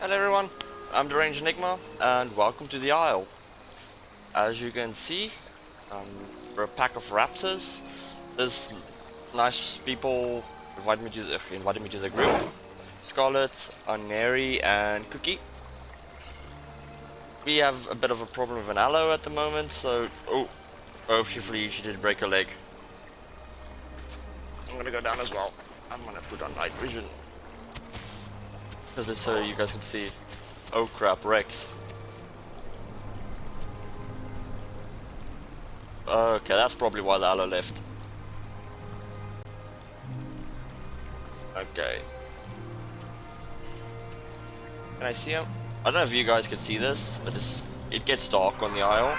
Hello everyone, I'm the Range Enigma and welcome to the Isle. As you can see, we're a pack of raptors. There's nice people invited me to the group. Scarlet, Unary and Cookie. We have a bit of a problem with an aloe at the moment, so hopefully she did break her leg. I'm gonna go down as well. I'm gonna put on night vision. Just so you guys can see. Oh crap, Rex. Okay, that's probably why the aloe left. Okay. Can I see him? I don't know if you guys can see this, but it gets dark on the Isle.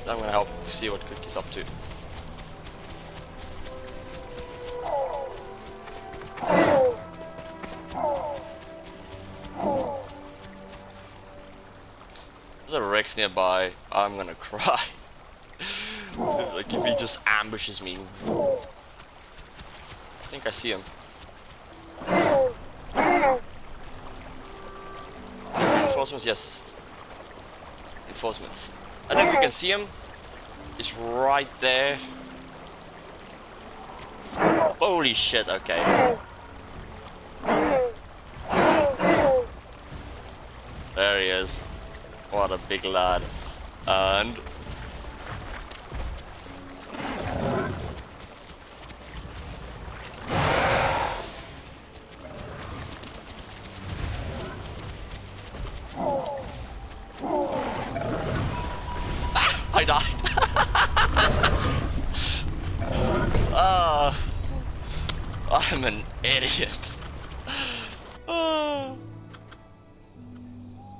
I'm gonna help see what Cookie's up to. There's a Rex nearby. I'm gonna cry. Like if he just ambushes me. I think I see him. Enforcements, yes. Enforcements. I don't know if you can see him. He's right there. Holy shit, okay. There he is. What a big lad. And I died. I'm an idiot.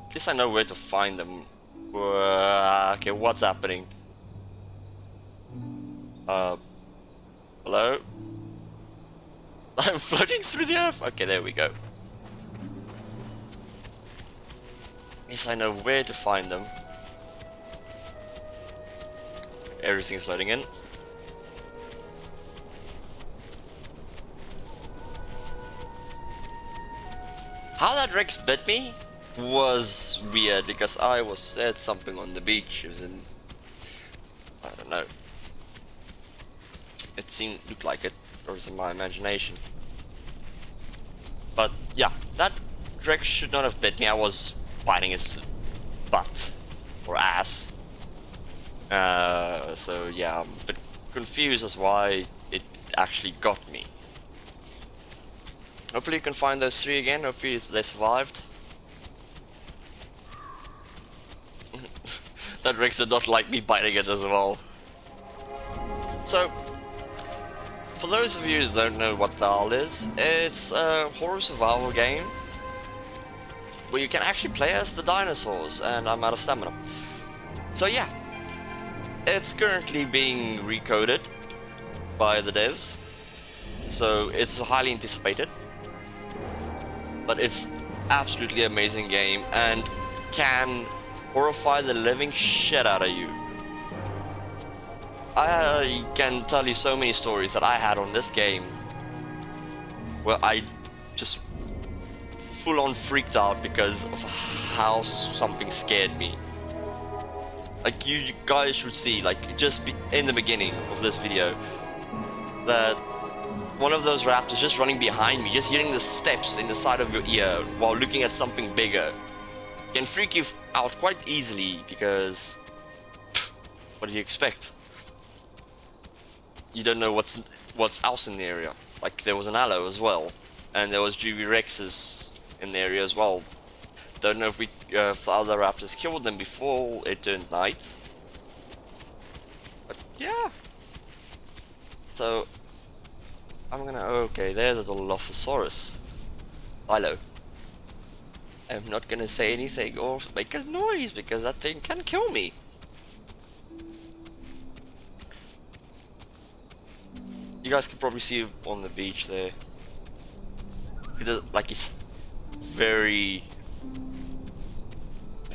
At least I know where to find them. Okay, what's happening? Hello? I'm floating through the earth. Okay, there we go. At least I know where to find them. Everything's loading in. How that Rex bit me was weird because I said something on the beach. It was in, I don't know. It looked like it, or was in my imagination. But yeah, that Rex should not have bit me. I was biting his butt or ass. So yeah, I'm a bit confused as why it actually got me. Hopefully you can find those three again. Hopefully they survived. That Rex did not like me biting it as well. So, for those of you who don't know what the Isle is, it's a horror survival game where you can actually play as the dinosaurs, and I'm out of stamina. So yeah, it's currently being recoded by the devs, so it's highly anticipated. But it's absolutely amazing game and can horrify the living shit out of you. I can tell you so many stories that I had on this game where I just full on freaked out because of how something scared me. Like you guys should see, like just in the beginning of this video, that one of those raptors just running behind me, just hearing the steps in the side of your ear while looking at something bigger, can freak you out quite easily because what do you expect? You don't know what's else in the area. Like there was an aloe as well, and there was juvie rexes in the area as well. Don't know if the other raptors killed them before it turned night. But yeah. So I'm gonna, okay, there's a Dilophosaurus. Hello. I'm not gonna say anything or make a noise because that thing can kill me. You guys can probably see him on the beach there. He does, like he's very,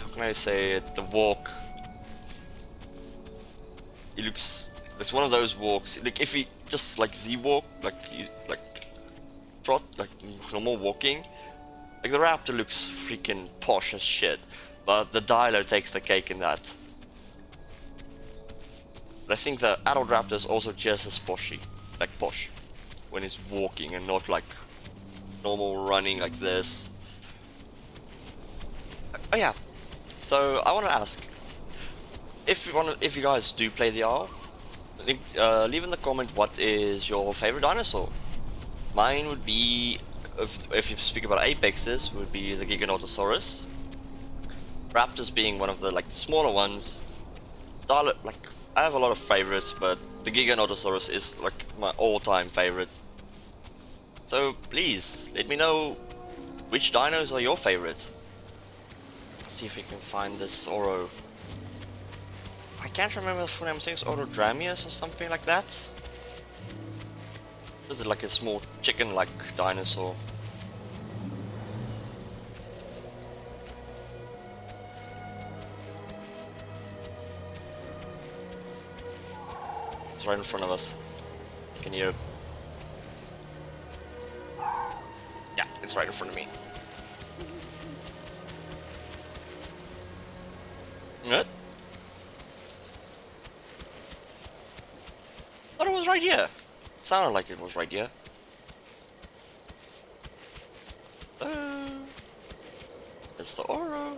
how can I say it, the walk. He looks It's one of those walks. Like if you just like Z walk, like you like trot, like normal walking, like the Raptor looks freaking posh as shit. But the Dilo takes the cake in that. But I think the adult Raptor is also just as poshy, like posh, when it's walking and not like normal running like this. Oh yeah. So I want to ask, if you guys do play the R, leave in the comment what is your favorite dinosaur. Mine would be, if you speak about apexes, would be the Giganotosaurus. Raptors being one of the like smaller ones. Like I have a lot of favorites, but the Giganotosaurus is like my all-time favorite. So please let me know which dinos are your favorites. Let's see if we can find this Oro. I can't remember the full name. I think it's Orodramius or something like that. This is like a small chicken-like dinosaur. It's right in front of us. You can hear it. Yeah, it's right in front of me. What? Thought it was right here. It sounded like it was right here. It's the Oro.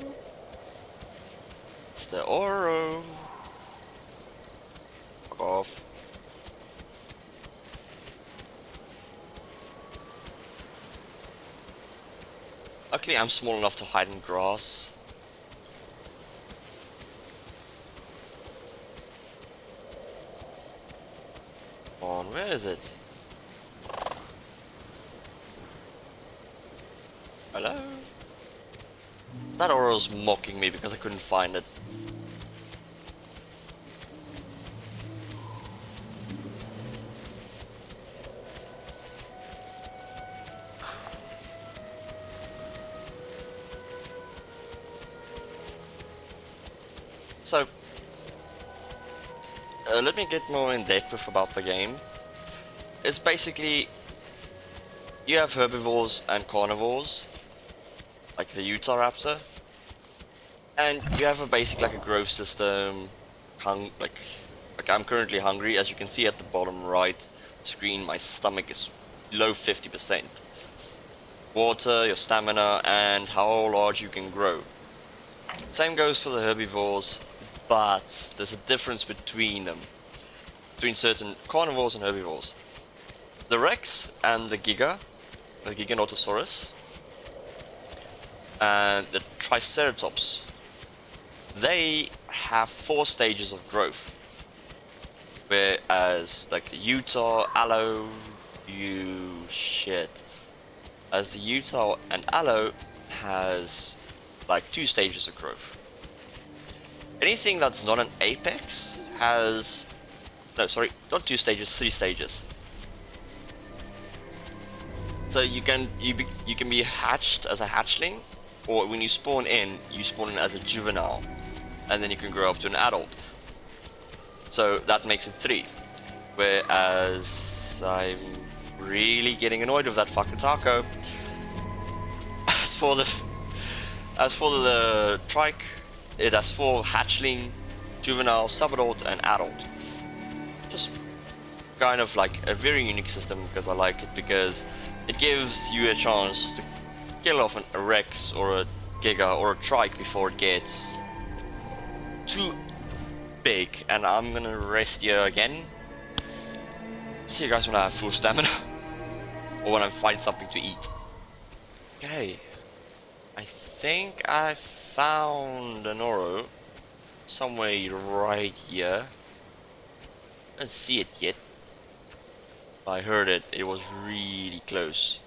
It's the Oro. Fuck off. Luckily, I'm small enough to hide in grass. Come on, where is it? Hello? That Oro's mocking me because I couldn't find it. So, let me get more in depth with about the game. It's basically, you have herbivores and carnivores, like the Utah Raptor, and you have a basic like a growth system. Like I'm currently hungry, as you can see at the bottom right screen. My stomach is below 50%. Water, your stamina, and how large you can grow. Same goes for the herbivores, but there's a difference between them, between certain carnivores and herbivores. The Rex and the Giganotosaurus, and the Triceratops, they have 4 stages of growth. Whereas, like the Utah, as the Utah and Aloe has like 2 stages of growth. Anything that's not an apex has, no, sorry, not 2 stages, 3 stages. So you can be hatched as a hatchling, or when you spawn in as a juvenile, and then you can grow up to an adult. So that makes it 3. Whereas I'm really getting annoyed with that fucking taco. As for the trike, it has 4 hatchling, juvenile, subadult, and adult. Just kind of like a very unique system because I like it, because it gives you a chance to kill off a Rex or a Giga or a Trike before it gets too big. And I'm gonna rest here again. See you guys when I have full stamina or when I find something to eat. Okay, I think I found an Oro somewhere right here. I don't see it yet. I heard it. It was really close.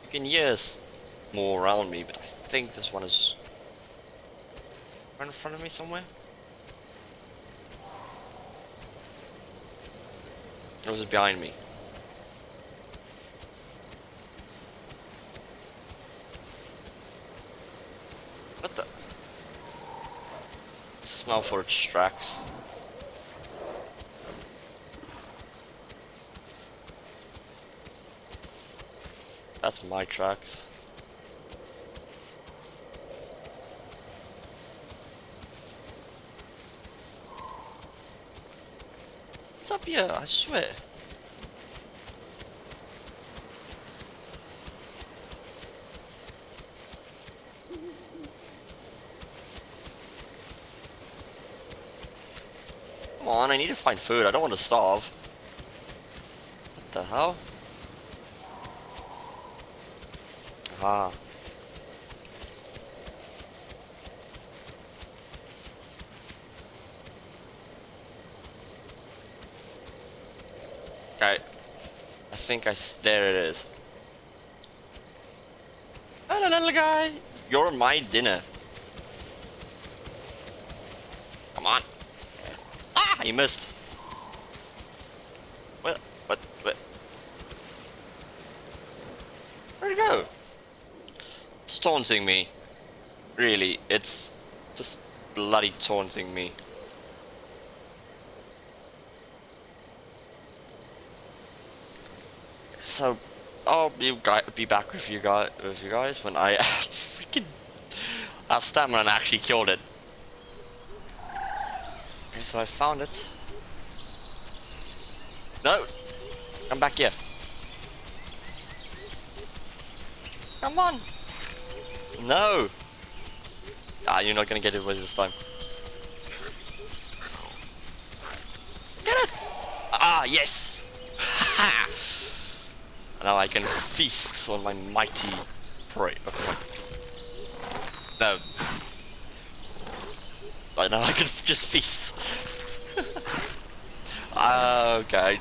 You can hear more around me, but I think this one is right in front of me somewhere. Or was it behind me? What the? smell for its tracks. That's my tracks. It's up here, I swear. Come on, I need to find food. I don't want to starve. What the hell? Ah. Okay. I think there it is. Hello, little guy. You're my dinner. Come on. Ah, you missed. What? Where'd it go? It's taunting me. Really, it's just bloody taunting me. So, I'll be back with you guys when I freaking have stamina and actually killed it. Okay, so I found it. No, come back here. Come on. No. Ah, you're not gonna get it with this time. Get it. Ah, yes. Ha. Now I can feast on my mighty prey. Okay. No. Right now I can just feast. Okay.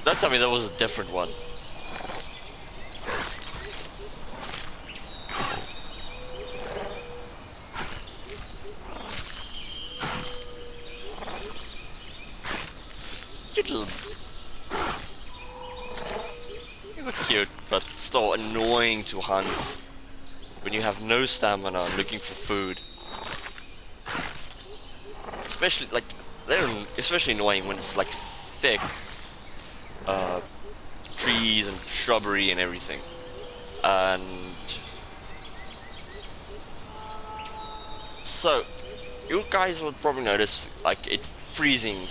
Don't tell me there was a different one. Little. These are cute, but still annoying to hunt when you have no stamina looking for food. Especially like they're especially annoying when it's like thick trees and shrubbery and everything. And so you guys will probably notice like it freezing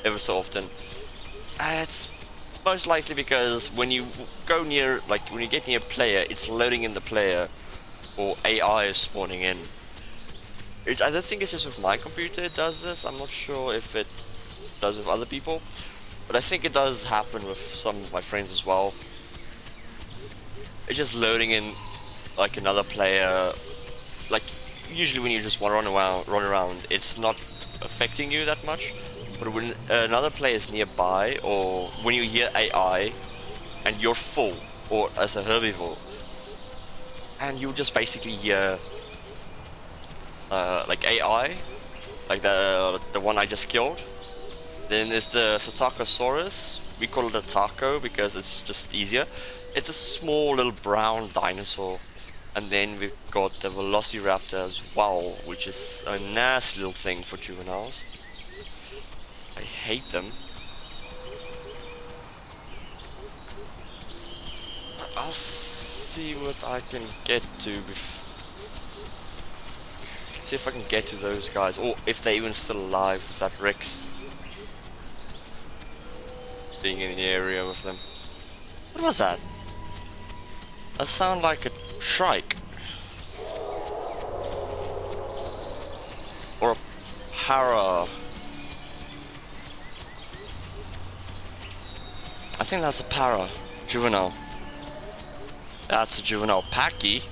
ever so often. And it's most likely because when you go near, like when you get near a player, it's loading in the player, or AI is spawning in. I don't think it's just with my computer it does this. I'm not sure if it does with other people, but I think it does happen with some of my friends as well. It's just loading in like another player. Like usually when you just want to run around, it's not affecting you that much. But when another player is nearby, or when you hear AI and you're full, or as a herbivore, and you just basically hear like AI, like the one I just killed. Then there's the Psittacosaurus. We call it a taco because it's just easier. It's a small little brown dinosaur. And then we've got the Velociraptor as well, which is a nasty little thing for juveniles. I hate them. I'll see what I can get to see if I can get to those guys, or if they're even still alive with that Rex being in the area with them. What was that? That sounded like a shrike. Or a para. I think that's a para. Juvenile. That's a juvenile Packy.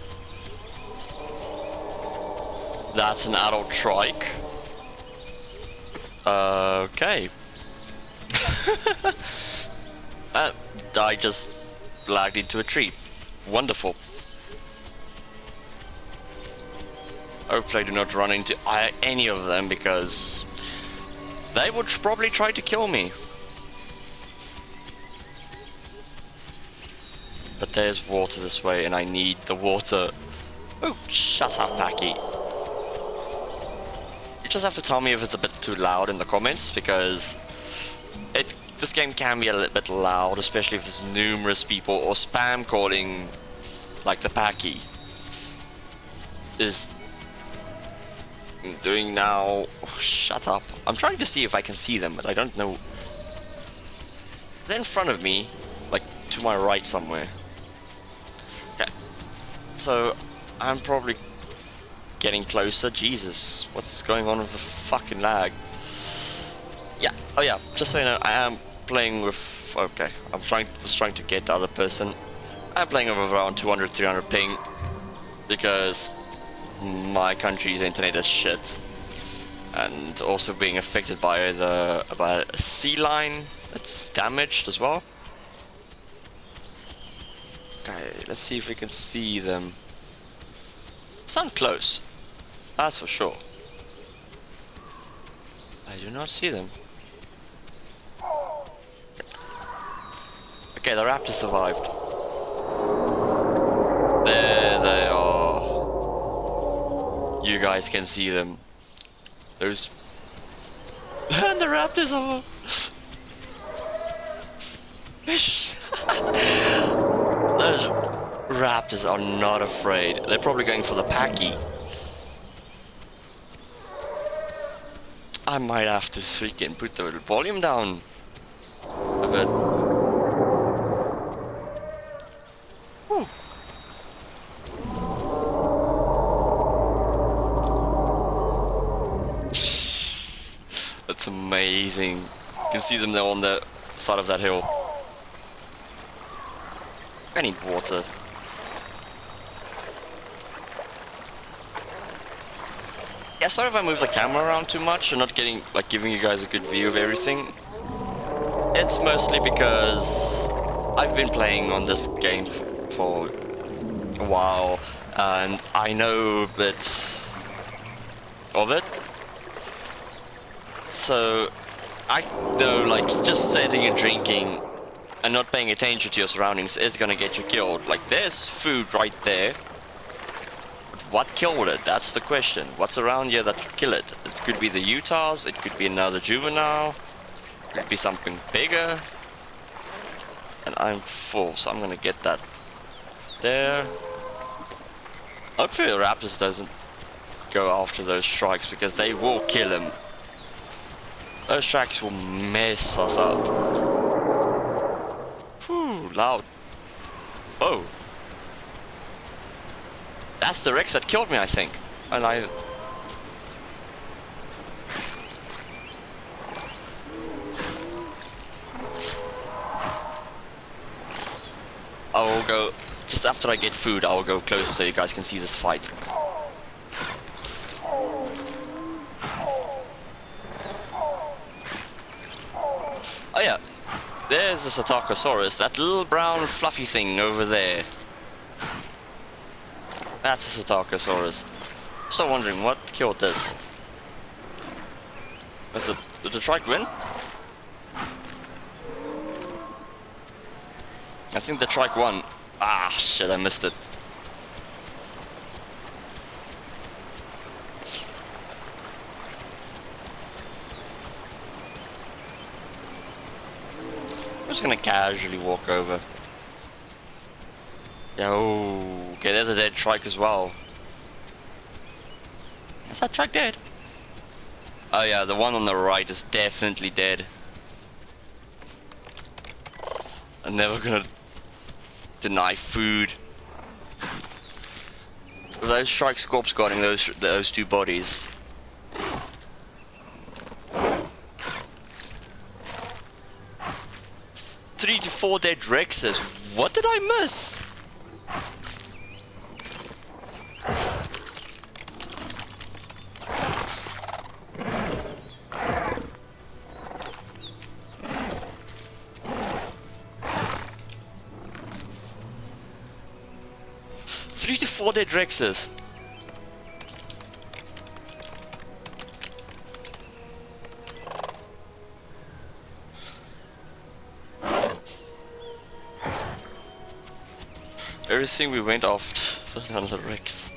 That's an adult trike. Okay. I just lagged into a tree. Wonderful. Hopefully I do not run into any of them, because they would probably try to kill me. But there's water this way and I need the water. Oh, shut up, Packy. just have to tell me if it's a bit too loud in the comments, because this game can be a little bit loud, especially if there's numerous people or spam calling, like the Packy is doing now. Oh, shut up. I'm trying to see if I can see them, but I don't know. They're in front of me, like to my right somewhere. Okay, so I'm probably getting closer. Jesus, what's going on with the fucking lag? Yeah, oh yeah, just so you know, I am playing with, okay, was trying to get the other person. I'm playing with around 200, 300 ping, because my country's internet is shit. And also being affected by a sea line that's damaged as well. Okay, let's see if we can see them. Sound close, that's for sure. I do not see them. Okay, the raptor survived. There they are. You guys can see them. Those and the raptors are. Those raptors are not afraid. They're probably going for the Packy. I might have to freaking put the volume down a bit. Whew. That's amazing. You can see them there on the side of that hill. I need water. Yeah, sorry if I move the camera around too much and not giving you guys a good view of everything. It's mostly because I've been playing on this game for a while, and I know a bit of it. So I know, like, just sitting and drinking and not paying attention to your surroundings is gonna get you killed. Like, there's food right there. What killed it? That's the question. What's around here that could kill it? It could be the Utahs, it could be another juvenile, it could be something bigger. And I'm full, so I'm gonna get that there. Hopefully the Raptors doesn't go after those strikes, because they will kill him. Those strikes will mess us up. Whew, loud. Oh. That's the Rex that killed me, I think. And I will go, just after I get food, I will go closer so you guys can see this fight. Oh yeah, there's the Satakosaurus, that little brown fluffy thing over there. That's a Satakosaurus. Still wondering what killed this. Did the trike win? I think the trike won. Ah, shit, I missed it. I'm just gonna casually walk over. Yo, okay, there's a dead trike as well. Is that trike dead? Oh yeah, the one on the right is definitely dead. I'm never gonna deny food. Those strikes corpse guarding those two bodies. 3 to 4 dead Rexes. What did I miss? Three to 4 dead Rexes. Everything we went off to another Rex.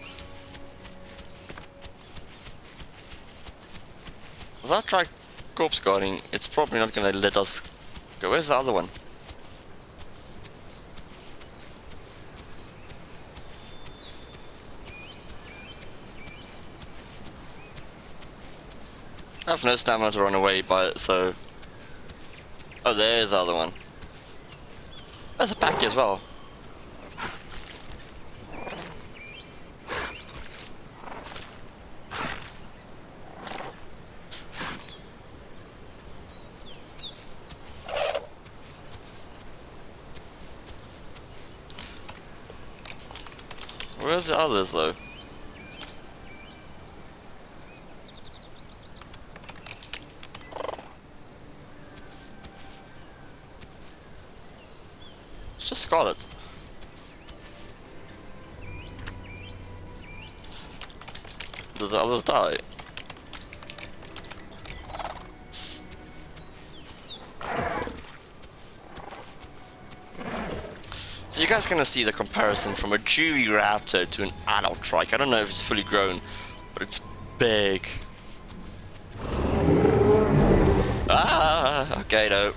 Without try corpse guarding, it's probably not gonna let us go. Where's the other one? I have no stamina to run away by it, so... Oh, there's the other one. There's a packy as well. Where's the others, though? It's just Scarlet. Did the others die? So you guys gonna see the comparison from a Utah Raptor to an adult trike. I don't know if it's fully grown, but it's big. Ah, okay, no.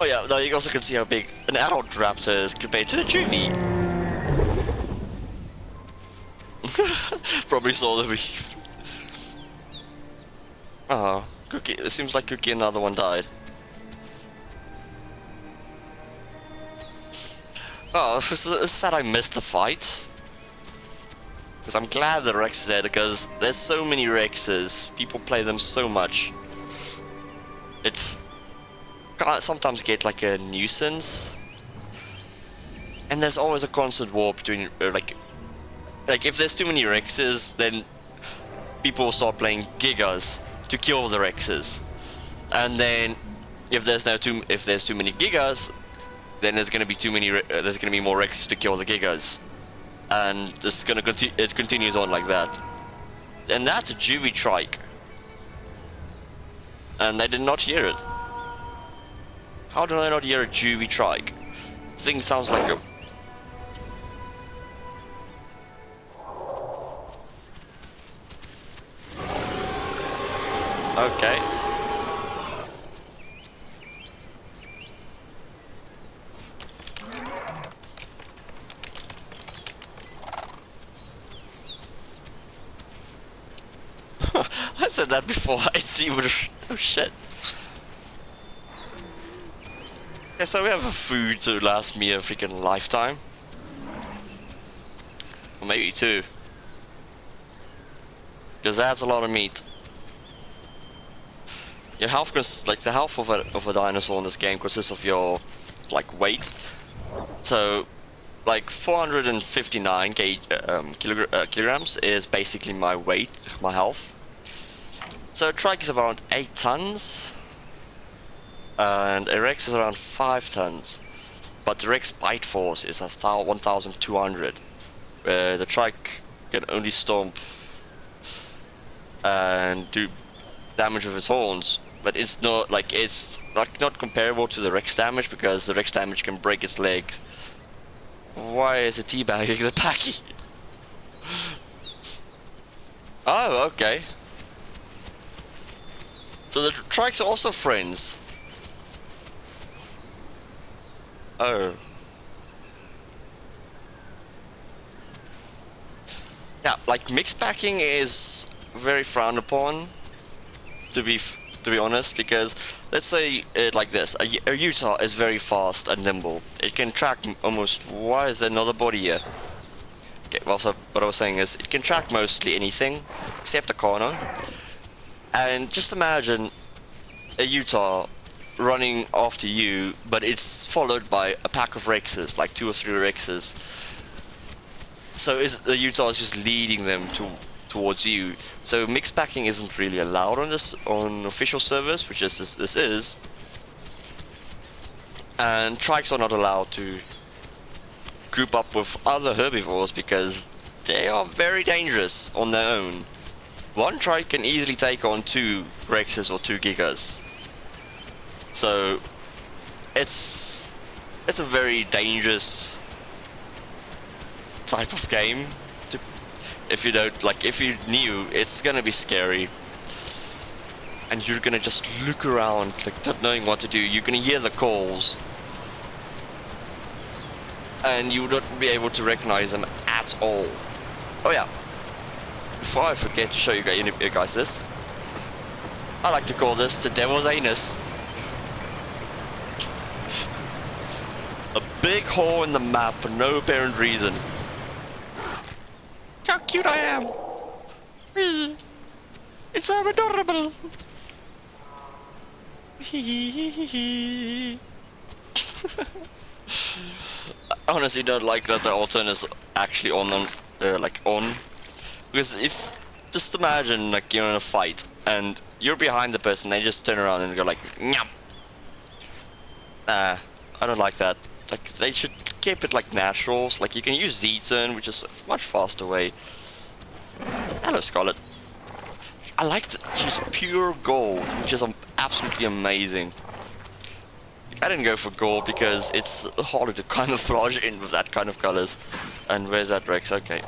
Oh yeah, now you also can see how big an adult raptor is compared to the juvie. Probably saw the beef. Oh, Cookie. It seems like Cookie and another one died. Oh, it's sad I missed the fight. Because I'm glad the Rex is there, because there's so many Rexes. People play them so much. It's... Can sometimes get like a nuisance. And there's always a constant war between, like if there's too many Rexes, then people will start playing Gigas to kill the Rexes. And then if there's too many Gigas, then there's gonna be more Rexes to kill the Gigas, and this is gonna it continues on like that. And that's a juvie trike, and I did not hear it. How did I not hear a juvie trike? Thing sounds like a... Okay. I said that before. I see what. Oh shit. Yeah, so we have a food to last me a freaking lifetime. Or maybe two. Because that's a lot of meat. Your health, like the health of a dinosaur in this game consists of your like weight. So, like 459 kilograms is basically my weight, my health. So a trike is around 8 tons, and a Rex is around 5 tons. But the Rex bite force is 1,200. The trike can only stomp and do damage with its horns. But it's not not comparable to the Rex damage, because the Rex damage can break its legs. Why is it teabagging the packy? Oh, okay. So the trikes are also friends. Oh. Yeah, like mixed packing is very frowned upon, to be honest, because let's say it like this: a Utah is very fast and nimble. It can track almost. Why is there another body here? Okay, well, so what I was saying is it can track mostly anything except a corner. And just imagine a Utah running after you, but it's followed by a pack of Rexes, like 2 or 3 Rexes. So the Utah is just leading them towards you. So mixed packing isn't really allowed on official servers, which this is. And trikes are not allowed to group up with other herbivores because they are very dangerous on their own. One trike can easily take on 2 Rexes or 2 Gigas. So it's a very dangerous type of game If you don't, like, if you knew, it's gonna be scary. And you're gonna just look around, like, not knowing what to do. You're gonna hear the calls. And you wouldn't be able to recognize them at all. Oh yeah. Before I forget to show you guys this, I like to call this the devil's anus. A big hole in the map for no apparent reason. How cute I am! It's so adorable! I honestly don't like that the alt-turn is actually on, because if, just imagine like you're in a fight and you're behind the person, they just turn around and go like, nyam! I don't like that. Like, they should keep it like naturals. Like, you can use Z-turn, which is a much faster way. Hello, Scarlet. I like that she's pure gold, which is absolutely amazing. I didn't go for gold because it's harder to camouflage in with that kind of colors. And where's that Rex? Okay.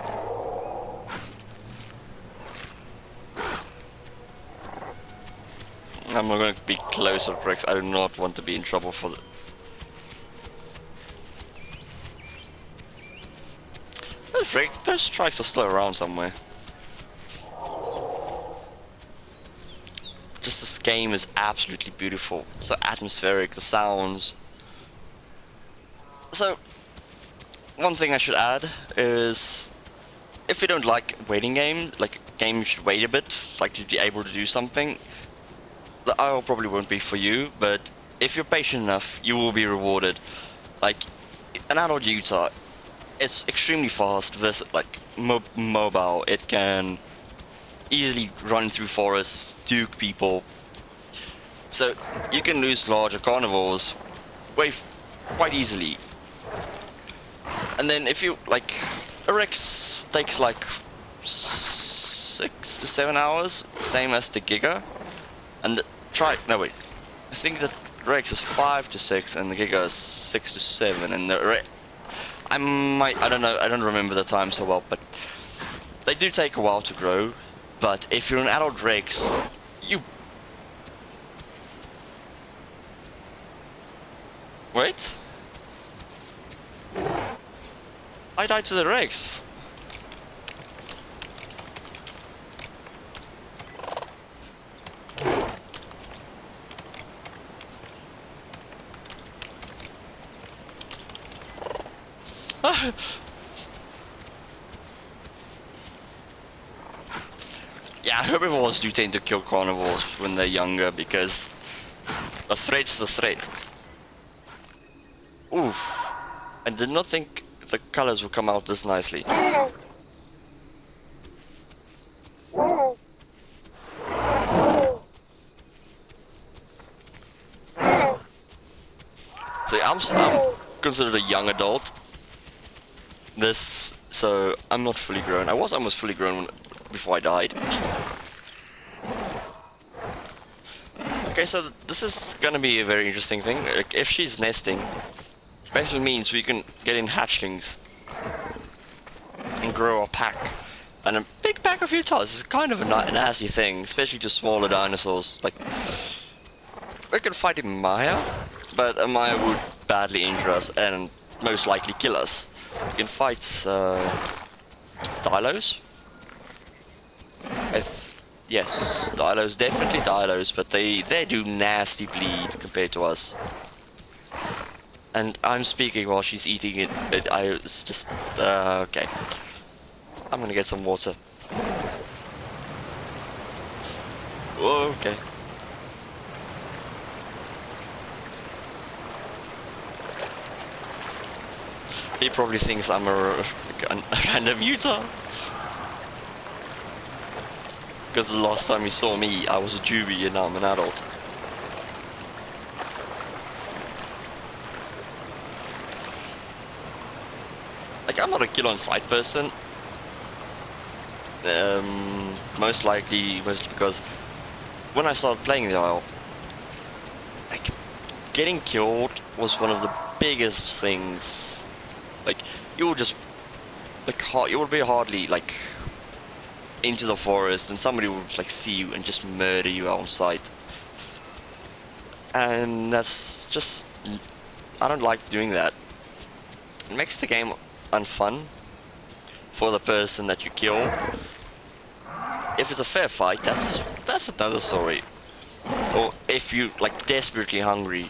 I'm not going to be close with Rex. I do not want to be in trouble for the... Those strikes are still around somewhere. Just this game is absolutely beautiful. So atmospheric, the sounds. So, one thing I should add is, if you don't like waiting game, like a game you should wait a bit, like to be able to do something, the IO probably won't be for you, but if you're patient enough, you will be rewarded. Like, an adult Utah, it's extremely fast, mobile. It can easily run through forests, duke people. So you can lose larger carnivores quite easily. And then if you like, a Rex takes like 6 to 7 hours, same as the Giga. And I think the Rex is 5 to 6 and the Giga is 6 to 7, and the I don't know, I don't remember the time so well, but they do take a while to grow. But if you're an adult Rex, you... Wait? I died to the Rex. Yeah, herbivores do tend to kill carnivores when they're younger because a threat's a threat. Oof. I did not think the colors would come out this nicely. See, I'm considered a young adult. So I'm not fully grown. I was almost fully grown before I died. Okay, so this is gonna be a very interesting thing. Like, if she's nesting, basically means we can get in hatchlings and grow a pack. And a big pack of Utahs is kind of a nasty thing, especially to smaller dinosaurs. Like, we can fight a Maya, but a Maya would badly injure us and most likely kill us. We can fight Dilos. Yes, Dilos, definitely Dilos, but they do nasty bleed compared to us. And I'm speaking while she's eating it, it's just, okay. I'm gonna get some water. Okay. He probably thinks I'm a random Utah. Because the last time he saw me, I was a juvie and now I'm an adult. Like, I'm not a kill on sight person. Mostly because when I started playing the Isle, like, getting killed was one of the biggest things. Like, you will just, like, you will be hardly, like, into the forest and somebody will like see you and just murder you on sight. And that's just, I don't like doing that. It makes the game unfun for the person that you kill. If it's a fair fight, that's another story. Or if you like desperately hungry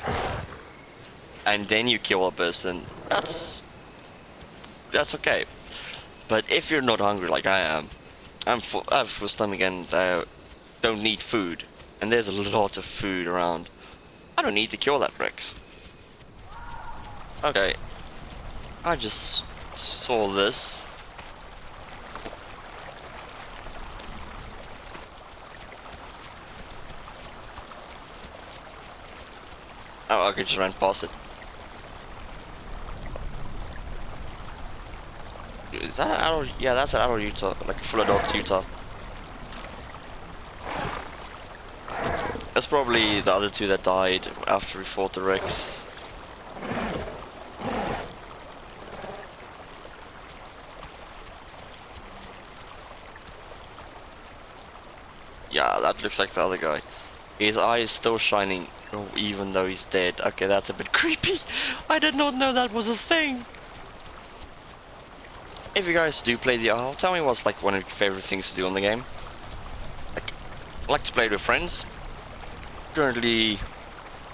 and then you kill a person, that's okay. But if you're not hungry like I am, I have full stomach and don't need food, and there's a lot of food around, I don't need to kill that Rex. Okay, I just saw this. Oh, I could just run past it. Is that an adult? Yeah, that's an adult Utah, like a full adult Utah. That's probably the other two that died after we fought the Rex. Yeah, that looks like the other guy. His eye is still shining, even though he's dead. Okay, that's a bit creepy. I did not know that was a thing. If you guys do play the RL, tell me what's like one of your favorite things to do on the game. Like, I like to play it with friends. Currently,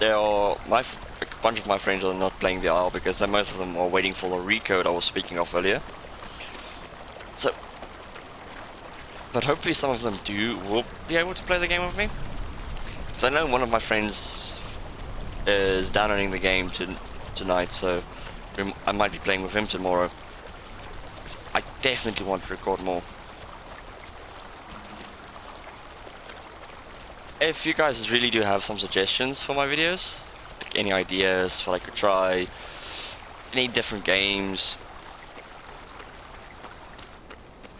there are like a bunch of my friends are not playing the RL because most of them are waiting for the recode I was speaking of earlier. So, but hopefully some of them will be able to play the game with me. Because I know one of my friends is downloading the game tonight, so I might be playing with him tomorrow. I definitely want to record more. If you guys really do have some suggestions for my videos, like any ideas for I could try, any different games,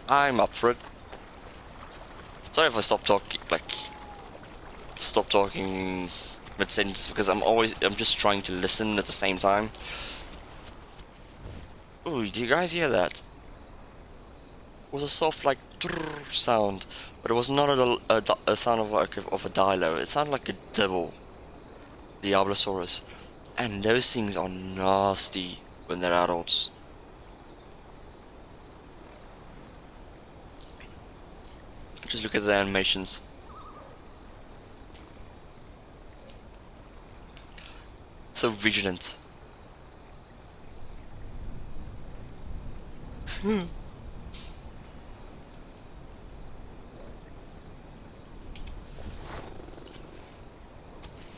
I'm up for it. Sorry if I stop talking mid-sentence because I'm just trying to listen at the same time. Ooh, do you guys hear that? It was a soft like sound, but it was not a sound of a dilo. It sounded like a dibble, Diablosaurus, and those things are nasty when they're adults. Just look at the animations. So vigilant.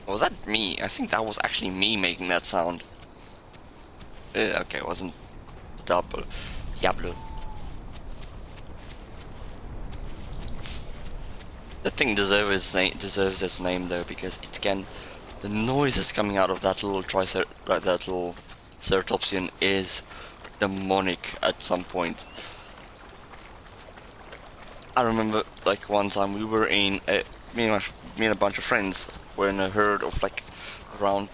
Was that me? I think that was actually me making that sound. Okay, it wasn't Diablo. That thing deserves its name though, because the noises coming out of that little ceratopsian is demonic at some point. I remember like one time we were in me and a bunch of friends were in a herd of like around,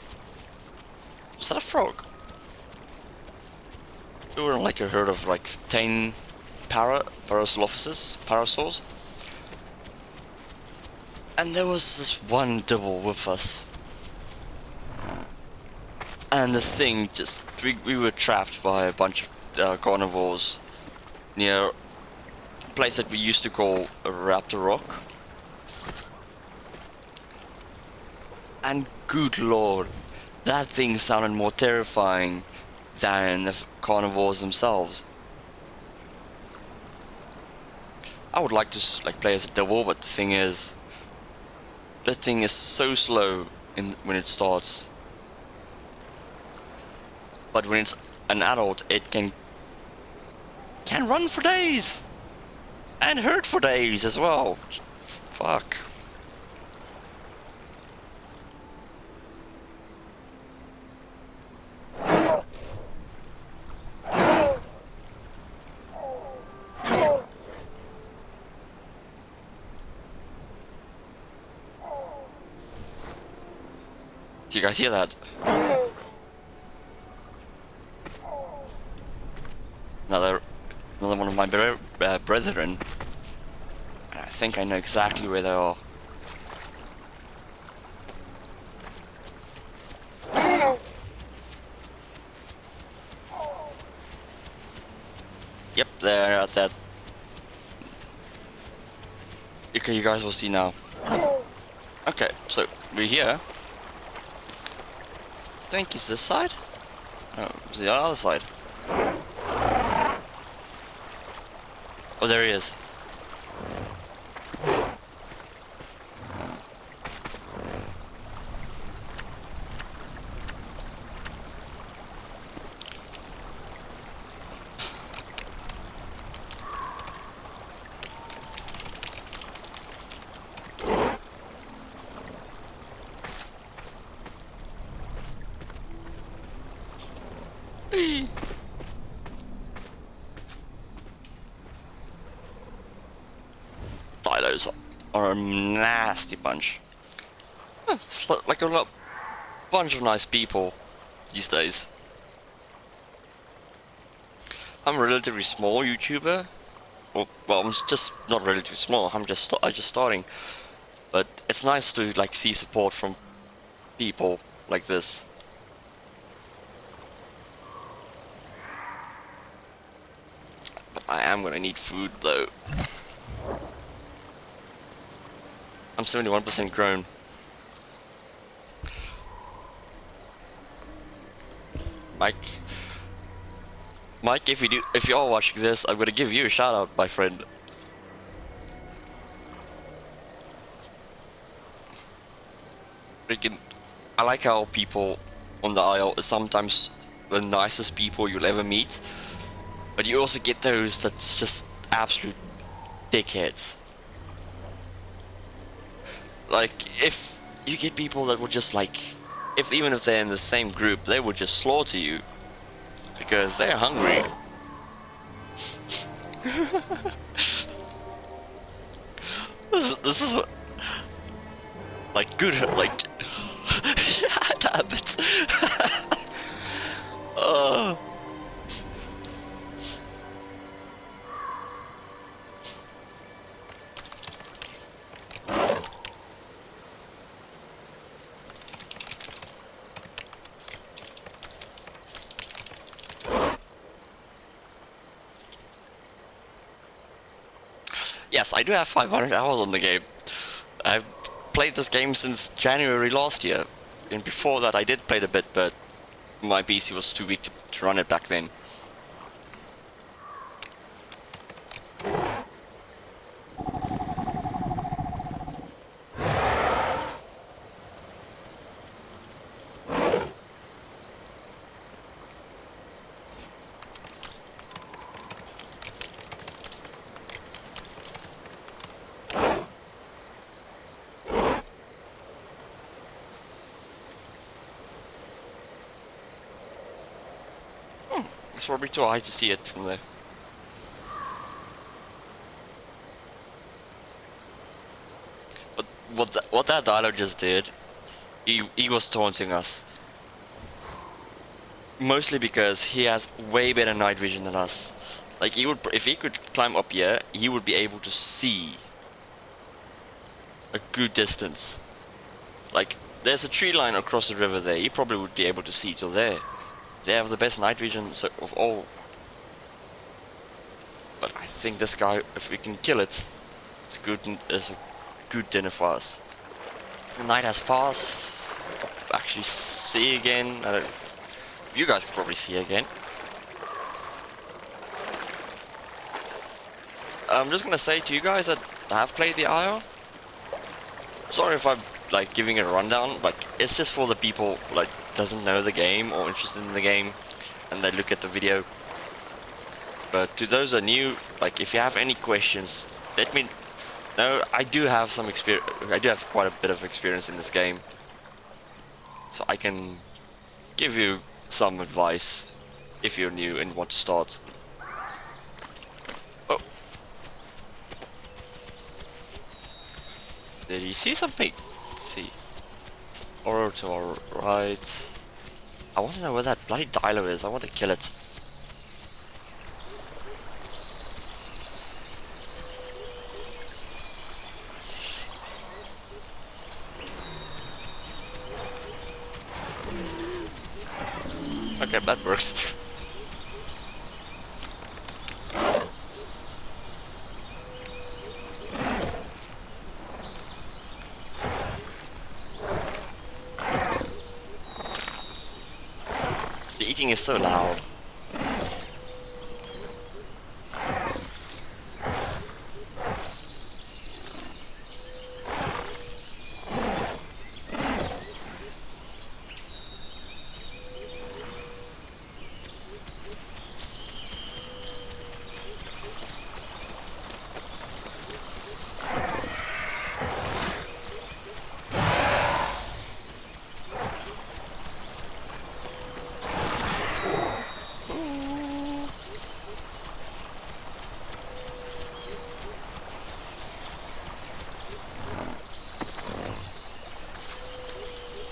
was that a frog? We were in like a herd of like 10 parasaurs, and there was this one double with us, and the thing just we were trapped by a bunch of carnivores near a place that we used to call a Raptor Rock. And good lord, that thing sounded more terrifying than the carnivores themselves. I would like to like play as a double, but the thing is, that thing is so slow when it starts. But when it's an adult, it can run for days and hurt for days as well. Fuck. Do you guys hear that? Another one of my brethren. think I know exactly where they are. Yep, they're at that. Okay, you guys will see now. Okay, so we're here. I think it's this side? Oh, it's the other side. Oh, there he is. Whee! Dilos are a nasty bunch. It's like a bunch of nice people these days. I'm a relatively small YouTuber. Well, I'm just not relatively small. I'm just starting. But it's nice to like see support from people like this. But I am gonna need food though. I'm 71% grown. Mike, if you are watching this, I'm gonna give you a shout out, my friend. Freaking, I like how people on the aisle are sometimes the nicest people you'll ever meet, but you also get those that's just absolute dickheads. Like, if you get people that would just like, even if they're in the same group, they would just slaughter you because they're hungry. This is what, like, good, like, yeah, it happens. Yes, I do have 500 hours on the game. I've played this game since January last year, and before that I did play it a bit, but my PC was too weak to run it back then. It's probably too high to see it from there. But what that dialogue just did, he was taunting us. Mostly because he has way better night vision than us. Like, he would, if he could climb up here, he would be able to see a good distance. Like, there's a tree line across the river there. He probably would be able to see till there. They have the best night vision of all. But I think this guy, if we can kill it, it's good. It's a good dinner for us. The night has passed. Actually, see again. You guys can probably see again. I'm just gonna say to you guys that have played the IO. Sorry if I'm like giving it a rundown. Like, it's just for the people like doesn't know the game or interested in the game, and they look at the video. But to those that are new, like, if you have any questions, let me know. I do have some experience. I do have quite a bit of experience in this game, so I can give you some advice if you're new and want to start. Oh, did he see something? Let's see. Or to our right. I want to know where that bloody Dilo is. I want to kill it. Okay, that works. The eating is so loud.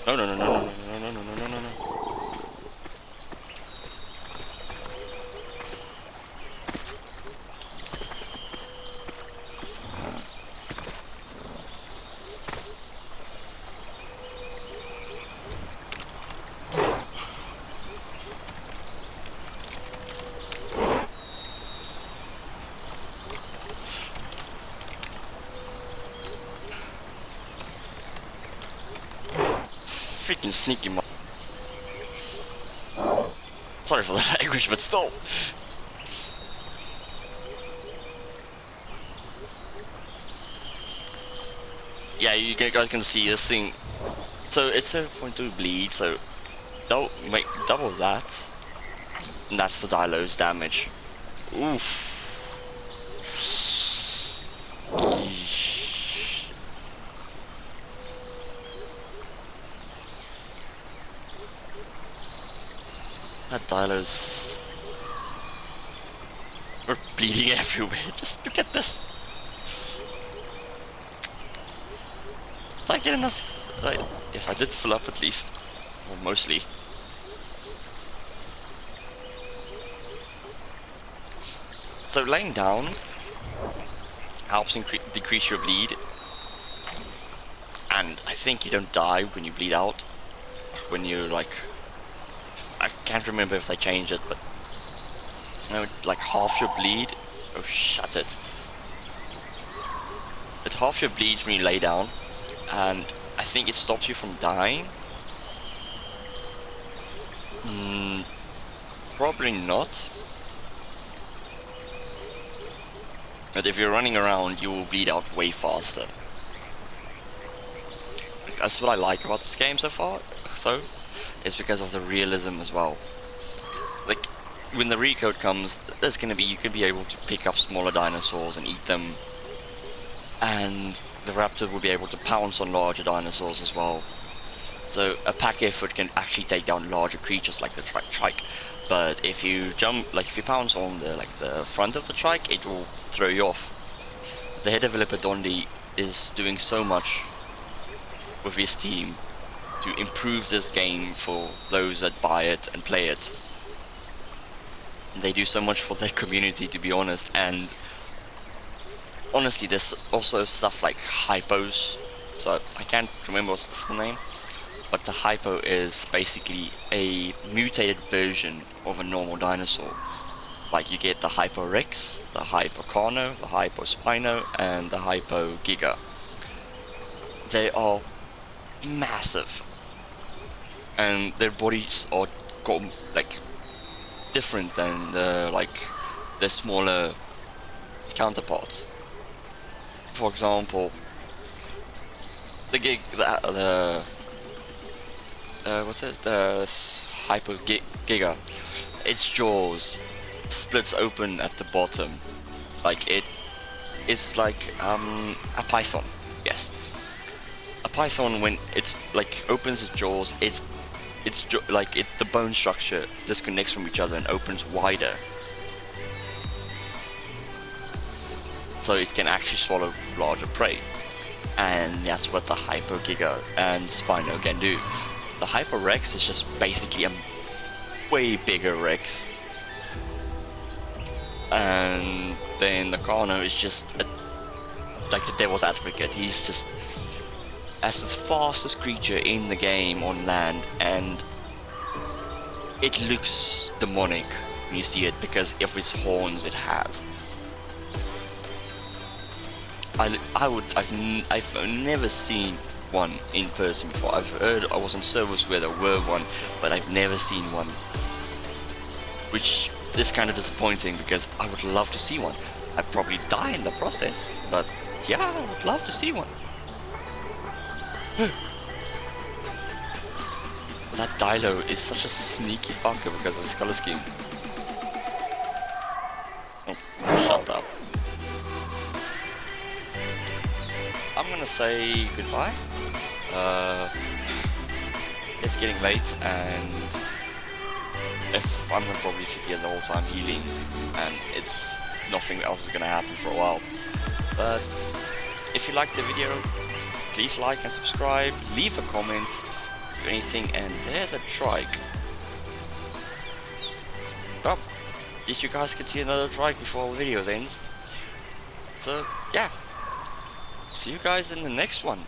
No, no, no, no, no, no, no, no, no, no, no, no. Freaking sneaky mo- Sorry for the language, but still. Yeah, you guys can see this thing. So it's a 0.2 bleed, so don't make double that. And that's the Dilo's damage. Oof. That Dilo's... We're bleeding everywhere. Just look at this. Did I get enough? Yes, I did fill up at least. Or mostly. So laying down helps decrease your bleed. And I think you don't die when you bleed out. When you like... I can't remember if they changed it, but... No, like half your bleed. Oh, shut it. It half your bleed when you lay down. And I think it stops you from dying. Probably not. But if you're running around, you will bleed out way faster. That's what I like about this game so far. So, it's because of the realism as well. Like, when the recode comes, there's gonna be, you could be able to pick up smaller dinosaurs and eat them. And the raptor will be able to pounce on larger dinosaurs as well. So a pack effort can actually take down larger creatures like the trike. But if you jump, like if you pounce on the front of the trike, it will throw you off. The head developer Dondi is doing so much with his team to improve this game for those that buy it and play it. They do so much for their community, to be honest, and honestly, there's also stuff like hypos. So I can't remember what's the full name, but the hypo is basically a mutated version of a normal dinosaur. Like you get the Hypo Rex, the Hypo Carno, the Hypo Spino, and the Hypo Giga. They are massive, and their bodies are like different than the smaller counterparts. For example, the Hypo Giga, its jaws splits open at the bottom, like it's like a python. Yes, a python, when it's like opens its jaws, the bone structure disconnects from each other and opens wider, so it can actually swallow larger prey. And that's what the Hypo Giga and Spino can do. The Hypo Rex is just basically a way bigger Rex. And then the Carno is just like the devil's advocate. He's just as the fastest creature in the game on land, and it looks demonic when you see it because of its horns it has. I've never seen one in person before. I've heard, I was on servers where there were one, but I've never seen one. Which is kind of disappointing because I would love to see one. I'd probably die in the process, but yeah, I would love to see one. That Dilo is such a sneaky fucker because of his color scheme. Oh, shut up. I'm gonna say goodbye. It's getting late, and if I'm gonna probably sit here the whole time healing, and it's nothing else is gonna happen for a while. But if you liked the video, please like and subscribe, leave a comment, do anything, and there's a trike. Well, at least you guys can see another trike before the video ends. So yeah, see you guys in the next one.